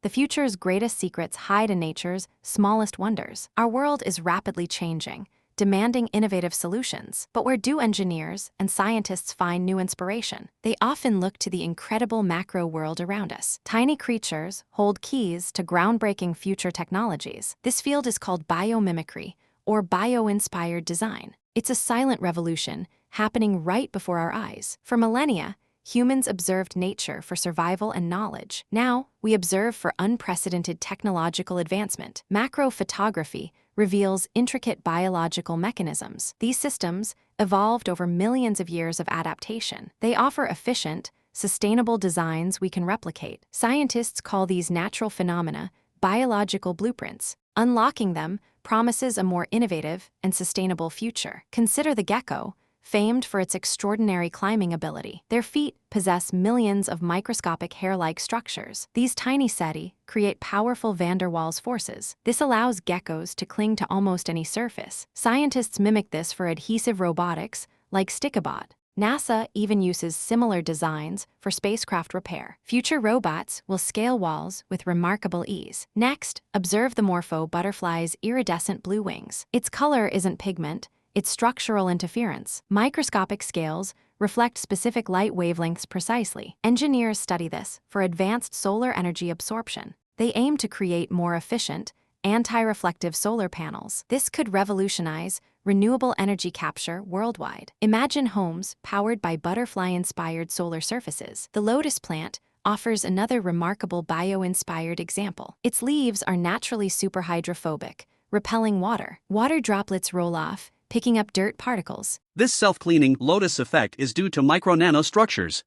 The future's greatest secrets hide in nature's smallest wonders. Our world is rapidly changing, demanding innovative solutions. But where do engineers and scientists find new inspiration? They often look to the incredible macro world around us. Tiny creatures hold keys to groundbreaking future technologies. This field is called biomimicry, or bio-inspired design. It's a silent revolution happening right before our eyes. For millennia, humans observed nature for survival and knowledge. Now, we observe for unprecedented technological advancement. Macro photography reveals intricate biological mechanisms. These systems evolved over millions of years of adaptation. They offer efficient, sustainable designs we can replicate. Scientists call these natural phenomena biological blueprints. Unlocking them promises a more innovative and sustainable future. Consider the gecko, famed for its extraordinary climbing ability. Their feet possess millions of microscopic hair-like structures. These tiny setae create powerful van der Waals forces. This allows geckos to cling to almost any surface. Scientists mimic this for adhesive robotics, like Stickabot. NASA even uses similar designs for spacecraft repair. Future robots will scale walls with remarkable ease. Next, observe the Morpho butterfly's iridescent blue wings. Its color isn't pigment, it's structural interference. Microscopic scales reflect specific light wavelengths precisely. Engineers study this for advanced solar energy absorption. They aim to create more efficient, anti-reflective solar panels. This could revolutionize renewable energy capture worldwide. Imagine homes powered by butterfly-inspired solar surfaces. The lotus plant offers another remarkable bio-inspired example. Its leaves are naturally superhydrophobic, repelling water. Water droplets roll off, picking up dirt particles. This self-cleaning lotus effect is due to micro-nanostructures.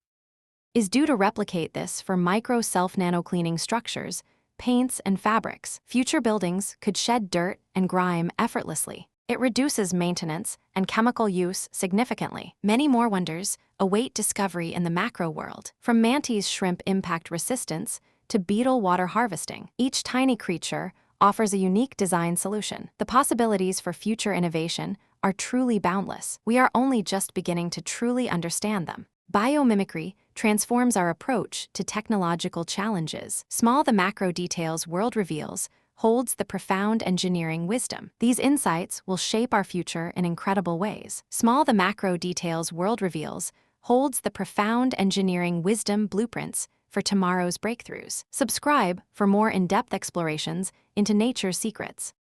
Is due to replicate this for micro self-nano-cleaning structures, paints, and fabrics. Future buildings could shed dirt and grime effortlessly. It reduces maintenance and chemical use significantly. Many more wonders await discovery in the macro world. From mantis shrimp impact resistance to beetle water harvesting, each tiny creature offers a unique design solution. The possibilities for future innovation are truly boundless. We are only just beginning to truly understand them. Biomimicry transforms our approach to technological challenges. Small the macro details world reveals holds the profound engineering wisdom. These insights will shape our future in incredible ways. Small the macro details world reveals holds the profound engineering wisdom blueprints for tomorrow's breakthroughs. Subscribe for more in-depth explorations into nature's secrets.